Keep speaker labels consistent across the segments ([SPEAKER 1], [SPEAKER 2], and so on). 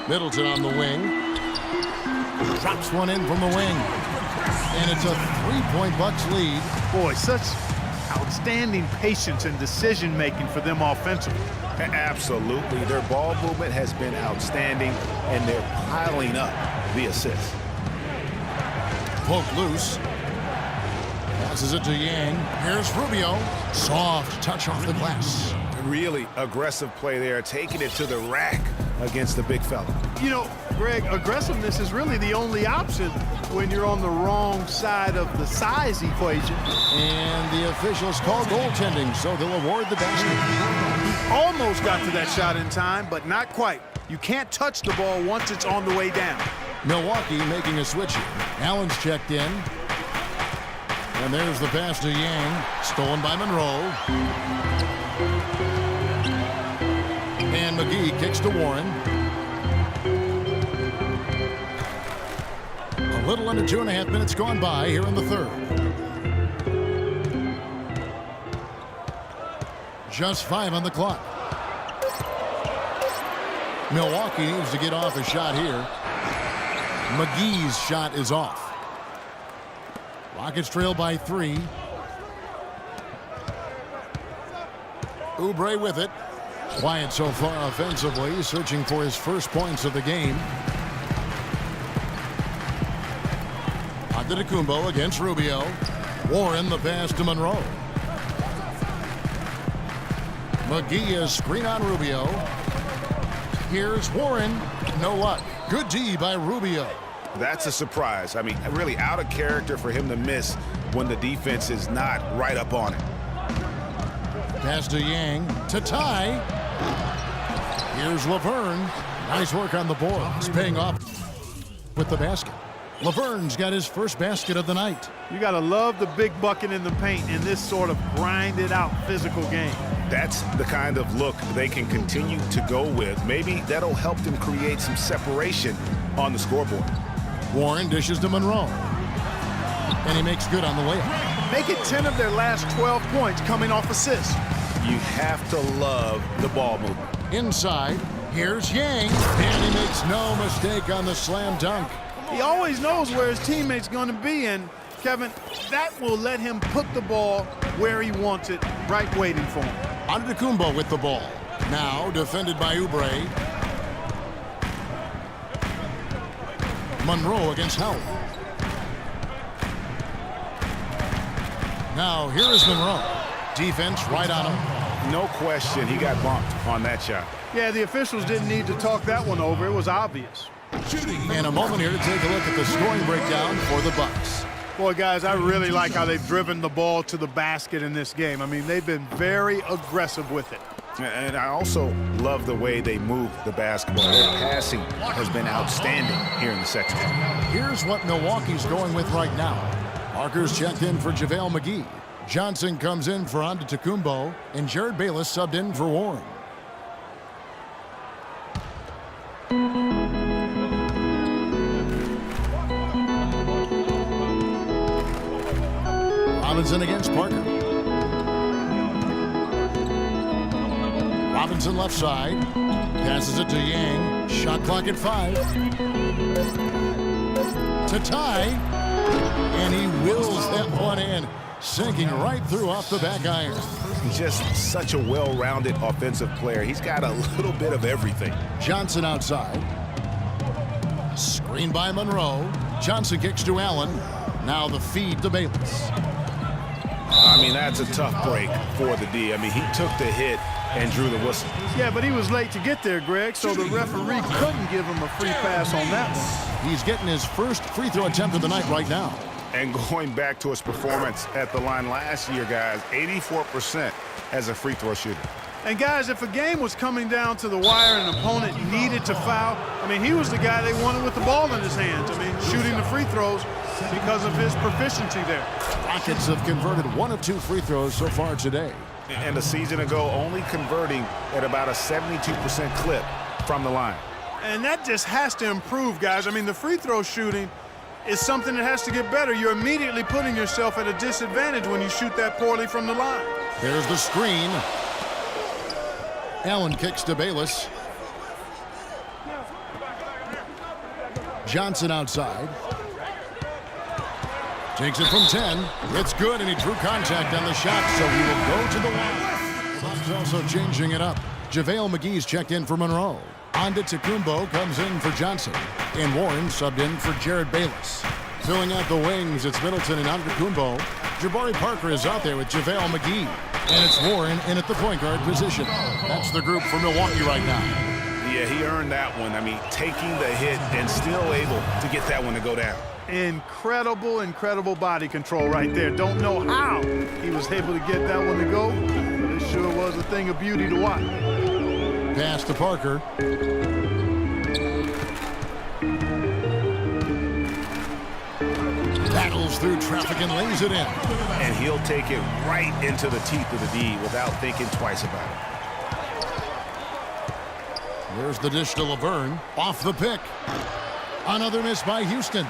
[SPEAKER 1] Middleton on the wing. Drops one in from the wing. And it's a 3-point Bucks lead.
[SPEAKER 2] Boy, such outstanding patience and decision-making for them offensively.
[SPEAKER 3] Absolutely. Their ball movement has been outstanding, and they're piling up the assists.
[SPEAKER 1] Poke loose. Passes it to Yang. Here's Rubio. Soft touch off the glass.
[SPEAKER 3] Really aggressive play there, taking it to the rack against the big fella.
[SPEAKER 2] You know, Greg, aggressiveness is really the only option when you're on the wrong side of the size equation.
[SPEAKER 1] And the officials call goaltending, so they'll award the basket.
[SPEAKER 2] Almost got to that shot in time, but not quite. You can't touch the ball once it's on the way down.
[SPEAKER 1] Milwaukee making a switch here. Allen's checked in. And there's the pass to Yang. Stolen by Monroe. And McGee kicks to Warren. A little under 2.5 minutes gone by here in the third. Just 5 on the clock. Milwaukee needs to get off a shot here. McGee's shot is off. Rockets trail by 3. Oubre with it. Quiet so far offensively, searching for his first points of the game. Antetokounmpo against Rubio. Warren the pass to Monroe. McGee is screen on Rubio. Here's Warren. No luck. Good D by Rubio.
[SPEAKER 3] That's a surprise. I mean, really out of character for him to miss when the defense is not right up on it.
[SPEAKER 1] Pass to Yang to tie. Here's Laverne. Nice work on the boards, paying off with the basket. Laverne's got his first basket of the night.
[SPEAKER 2] You got to love the big bucket in the paint in this sort of grinded-out physical game.
[SPEAKER 3] That's the kind of look they can continue to go with. Maybe that'll help them create some separation on the scoreboard.
[SPEAKER 1] Warren dishes to Monroe. And he makes good on the layup.
[SPEAKER 2] Make it 10 of their last 12 points coming off assists.
[SPEAKER 3] You have to love the ball movement.
[SPEAKER 1] Inside, here's Yang. And he makes no mistake on the slam dunk.
[SPEAKER 2] He always knows where his teammate's going to be, and Kevin, that will let him put the ball where he wants it, right waiting for him.
[SPEAKER 1] Antetokounmpo with the ball. Now defended by Oubre. Monroe against Howard. Now here is Monroe. Defense right on him.
[SPEAKER 3] No question, he got bumped on that shot.
[SPEAKER 2] Yeah, the officials didn't need to talk that one over. It was obvious.
[SPEAKER 1] And a moment here to take a look at the scoring breakdown for the Bucks.
[SPEAKER 2] Boy, guys, I really like how they've driven the ball to the basket in this game. I mean, they've been very aggressive with it.
[SPEAKER 3] And I also love the way they move the basketball. Their passing has been outstanding here in the second half.
[SPEAKER 1] Here's what Milwaukee's going with right now. Parker's checked in for JaVale McGee. Johnson comes in for Antetokounmpo, and Jared Bayless subbed in for Warren. Robinson against Parker. Robinson left side. Passes it to Yang. Shot clock at 5. To tie. And he wills that one in. Sinking right through off the back iron.
[SPEAKER 3] Just such a well-rounded offensive player. He's got a little bit of everything.
[SPEAKER 1] Johnson outside. Screen by Monroe. Johnson kicks to Allen. Now the feed to Bayless.
[SPEAKER 3] I mean, that's a tough break for the D. I mean, he took the hit and drew the whistle.
[SPEAKER 2] Yeah, but he was late to get there, Greg, so the referee couldn't give him a free pass on that one.
[SPEAKER 1] He's getting his first free throw attempt of the night right now.
[SPEAKER 3] And going back to his performance at the line last year, guys, 84% as a free throw shooter.
[SPEAKER 2] And, guys, if a game was coming down to the wire and an opponent needed to foul, I mean, he was the guy they wanted with the ball in his hands. I mean, shooting the free throws because of his proficiency there.
[SPEAKER 1] Rockets have converted 1 of 2 free throws so far today.
[SPEAKER 3] And a season ago, only converting at about a 72% clip from the line.
[SPEAKER 2] And that just has to improve, guys. I mean, the free throw shooting is something that has to get better. You're immediately putting yourself at a disadvantage when you shoot that poorly from the line.
[SPEAKER 1] There's the screen. Allen kicks to Bayless. Johnson outside. Takes it from 10. It's good, and he drew contact on the shot, so he will go to the line. He's also changing it up. JaVale McGee's checked in for Monroe. Antetokounmpo comes in for Johnson. And Warren subbed in for Jared Bayless. Filling out the wings, it's Middleton and Antetokounmpo. Jabari Parker is out there with JaVale McGee. And it's Warren in at the point guard position. That's the group for Milwaukee right now.
[SPEAKER 3] Yeah, he earned that one. I mean, taking the hit and still able to get that one to go down.
[SPEAKER 2] Incredible body control right there. Don't know how he was able to get that one to go, but it sure was a thing of beauty to watch.
[SPEAKER 1] Pass to Parker. Battles through traffic and lays it in.
[SPEAKER 3] And he'll take it right into the teeth of the D without thinking twice about it.
[SPEAKER 1] There's the dish to Laverne. Off the pick. Another miss by Houston.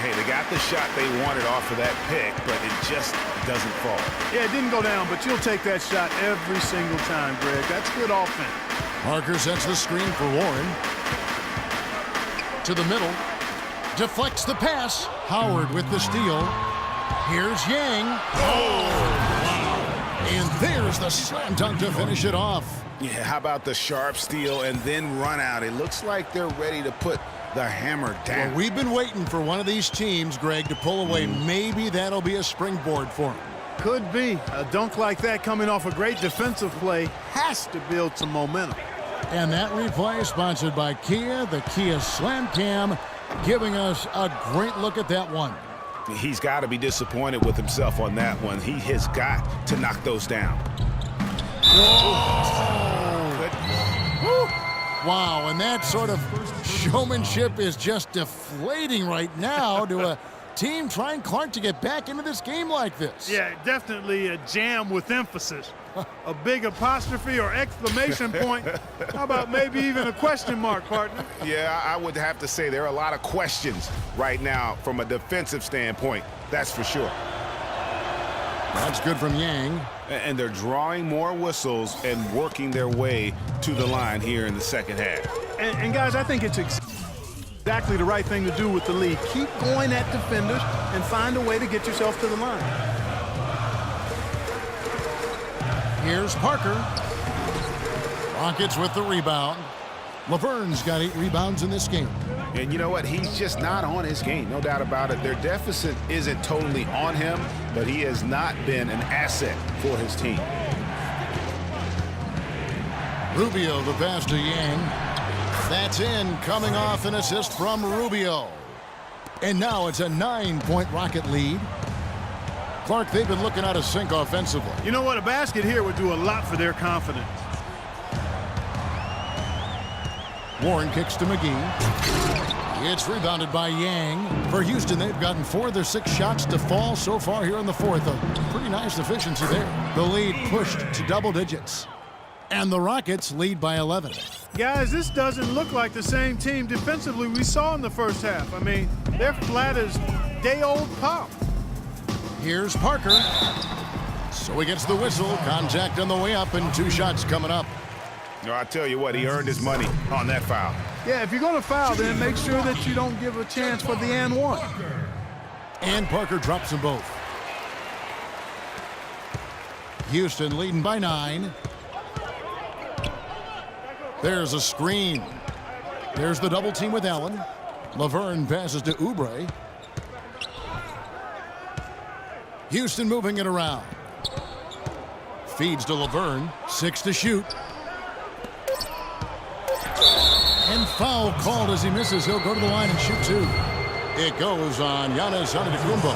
[SPEAKER 3] Hey, they got the shot they wanted off of that pick, but it just doesn't fall.
[SPEAKER 2] Yeah, it didn't go down, but you'll take that shot every single time, Greg. That's good offense.
[SPEAKER 1] Parker sets the screen for Warren. To the middle. Deflects the pass. Howard with the steal. Here's Yang. Oh, wow. And there's the slam dunk to finish it off.
[SPEAKER 3] Yeah, how about the sharp steal and then run out? It looks like they're ready to put the hammer down.
[SPEAKER 1] Well, we've been waiting for one of these teams, Greg, to pull away. Maybe that'll be a springboard for them.
[SPEAKER 2] Could be. A dunk like that coming off a great defensive play has to build some momentum.
[SPEAKER 1] And that replay sponsored by Kia, the Kia Slam Cam, giving us a great look at that one.
[SPEAKER 3] He's got to be disappointed with himself on that one. He has got to knock those down.
[SPEAKER 1] Wow, and that sort of showmanship is just deflating right now to a team trying Clark to get back into this game like this.
[SPEAKER 2] Yeah, definitely a jam with emphasis. A big apostrophe or exclamation point. How about maybe even a question mark, partner?
[SPEAKER 3] Yeah, I would have to say there are a lot of questions right now from a defensive standpoint. That's for sure.
[SPEAKER 1] That's good from Yang.
[SPEAKER 3] And they're drawing more whistles and working their way to the line here in the second half.
[SPEAKER 2] And guys, I think it's exactly the right thing to do with the lead. Keep going at defenders and find a way to get yourself to the line.
[SPEAKER 1] Here's Parker. Rockets with the rebound. Laverne's got 8 rebounds in this game.
[SPEAKER 3] And you know what? He's just not on his game, no doubt about it. Their deficit isn't totally on him, but he has not been an asset for his team.
[SPEAKER 1] Rubio, the pass to Yang. That's in, coming off an assist from Rubio. And now it's a 9-point Rocket lead. Clark, they've been looking out of sync offensively.
[SPEAKER 2] You know what? A basket here would do a lot for their confidence.
[SPEAKER 1] Warren kicks to McGee. It's rebounded by Yang. For Houston, they've gotten 4 of their 6 shots to fall so far here in the fourth. A pretty nice efficiency there. The lead pushed to double digits. And the Rockets lead by 11.
[SPEAKER 2] Guys, this doesn't look like the same team defensively we saw in the first half. I mean, they're flat as day-old pop.
[SPEAKER 1] Here's Parker. So he gets the whistle. Contact on the way up and 2 shots coming up.
[SPEAKER 3] No, I tell you what, he earned his money on that foul.
[SPEAKER 2] Yeah, if you're going to foul, then make sure that you don't give a chance for the and one.
[SPEAKER 1] And Parker drops them both. Houston leading by 9. There's a screen. There's the double team with Allen. Laverne passes to Oubre. Houston moving it around. Feeds to Laverne. 6 to shoot. And foul called as he misses. He'll go to the line and shoot 2. It goes on Giannis Antetokounmpo.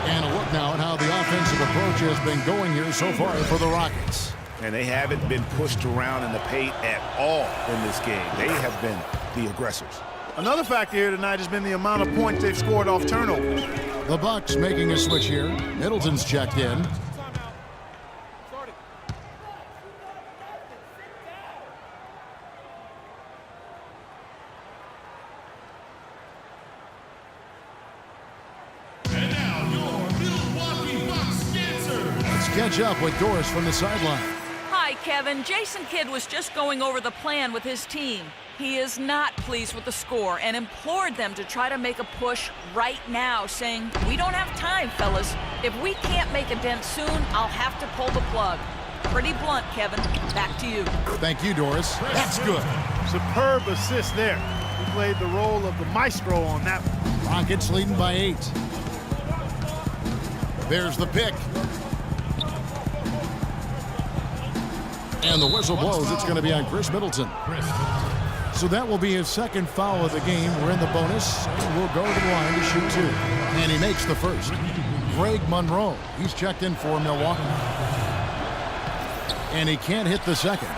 [SPEAKER 1] And a look now at how the offensive approach has been going here so far for the Rockets.
[SPEAKER 3] And they haven't been pushed around in the paint at all in this game. They have been the aggressors.
[SPEAKER 2] Another factor here tonight has been the amount of points they've scored off turnovers.
[SPEAKER 1] The Bucks making a switch here. Middleton's checked in. Catch up with Doris from the sideline.
[SPEAKER 4] Hi, Kevin. Jason Kidd was just going over the plan with his team. He is not pleased with the score and implored them to try to make a push right now, saying, "We don't have time, fellas. If we can't make a dent soon, I'll have to pull the plug." Pretty blunt, Kevin. Back to you.
[SPEAKER 1] Thank you, Doris. That's good.
[SPEAKER 2] Superb assist there. He played the role of the maestro on that one.
[SPEAKER 1] Rockets leading by 8. There's the pick. And the whistle blows. It's going to be on Chris Middleton. So that will be his second foul of the game. We're in the bonus. We'll go to the line to shoot 2. And he makes the first. Greg Monroe. He's checked in for Milwaukee. And he can't hit the second.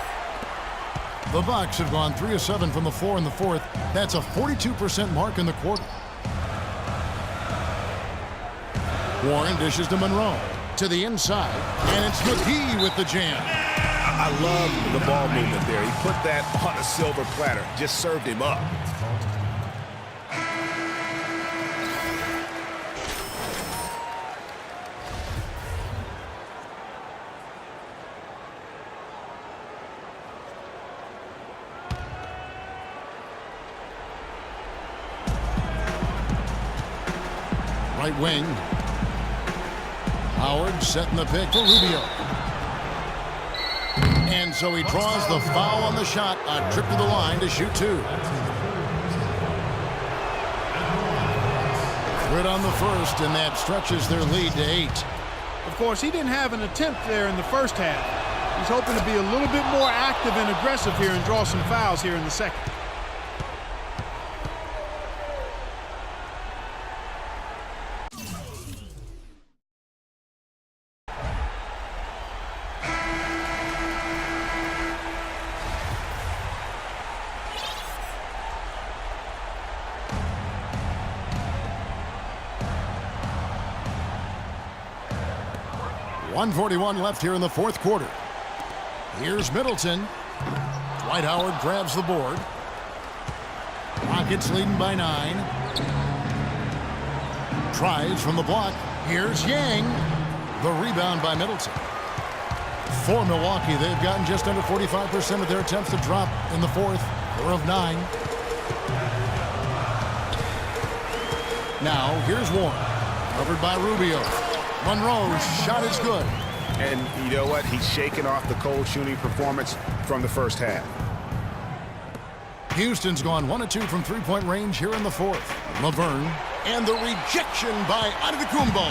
[SPEAKER 1] The Bucks have gone 3 of 7 from the floor in the fourth. That's a 42% mark in the quarter. Warren dishes to Monroe. To the inside. And it's McGee with the jam.
[SPEAKER 3] I love the ball movement there. He put that on a silver platter. Just served him up.
[SPEAKER 1] Right wing. Howard setting the pick for Rubio. And so he draws the foul on the shot. A trip to the line to shoot 2. Good on the first, and that stretches their lead to 8.
[SPEAKER 2] Of course, he didn't have an attempt there in the first half. He's hoping to be a little bit more active and aggressive here and draw some fouls here in the second.
[SPEAKER 1] .141 left here in the fourth quarter. Here's Middleton. Dwight Howard grabs the board. Rockets leading by 9. Tries from the block. Here's Yang. The rebound by Middleton. For Milwaukee, they've gotten just under 45% of their attempts to drop in the fourth. 4 of 9. Now, here's Warren. Covered by Rubio. Monroe's shot is good.
[SPEAKER 3] And you know what? He's shaking off the cold shooting performance from the first half.
[SPEAKER 1] Houston's gone 1 of 2 from three-point range here in the fourth. Laverne and the rejection by Antetokounmpo.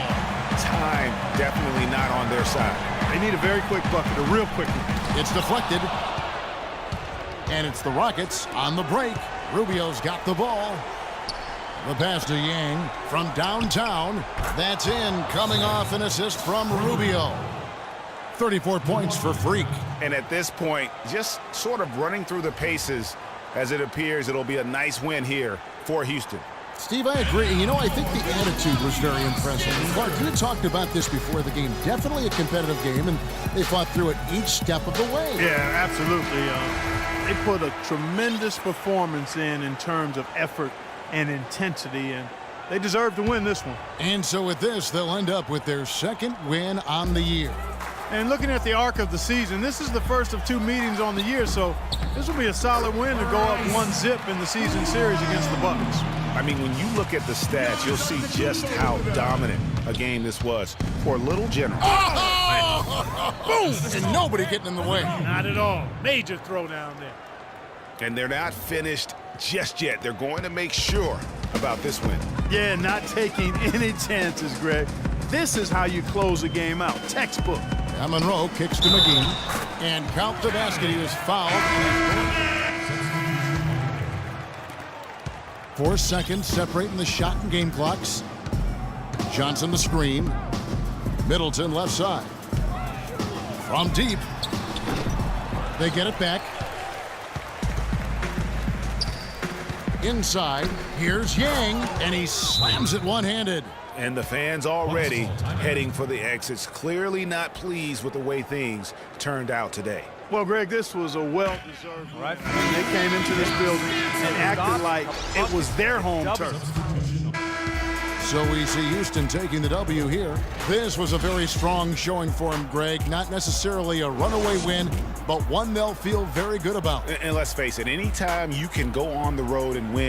[SPEAKER 3] Time definitely not on their side.
[SPEAKER 2] They need a very quick bucket, a real quick one.
[SPEAKER 1] It's deflected. And it's the Rockets on the break. Rubio's got the ball. The pass to Yang from downtown. That's in, coming off an assist from Rubio. 34 points for Freak.
[SPEAKER 3] And at this point, just sort of running through the paces, as it appears it'll be a nice win here for Houston.
[SPEAKER 1] Steve, I agree. You know, I think the attitude was very impressive. Clark, you had talked about this before the game. Definitely a competitive game, and they fought through it each step of the way.
[SPEAKER 2] Yeah, absolutely. They put a tremendous performance in terms of effort and intensity, and they deserve to win this one.
[SPEAKER 1] And so with this, they'll end up with their second win on the year.
[SPEAKER 2] And looking at the arc of the season, this is the first of 2 meetings on the year, so this will be a solid win to go up 1-0 in the season series against the Bucks.
[SPEAKER 3] I mean, when you look at the stats, you'll see just how dominant a game this was for Little General.
[SPEAKER 1] Boom! And nobody getting in the way.
[SPEAKER 2] Not at all. Major throwdown there.
[SPEAKER 3] And they're not finished just yet. They're going to make sure about this win.
[SPEAKER 2] Yeah, not taking any chances, Greg. This is how you close a game out. Textbook.
[SPEAKER 1] Now Monroe kicks to McGee. And count the basket. He was fouled. 4 seconds separating the shot and game clocks. Johnson the screen. Middleton left side. From deep. They get it back. Inside, here's Yang, and he slams it one-handed.
[SPEAKER 3] And the fans already heading for the exits, clearly not pleased with the way things turned out today.
[SPEAKER 2] Well, Greg, this was a well-deserved win. Right. They came into this building and acted like it was their home turf.
[SPEAKER 1] So we see Houston taking the W here. This was a very strong showing for him, Greg. Not necessarily a runaway win, but one they'll feel very good about.
[SPEAKER 3] And let's face it, anytime you can go on the road and win,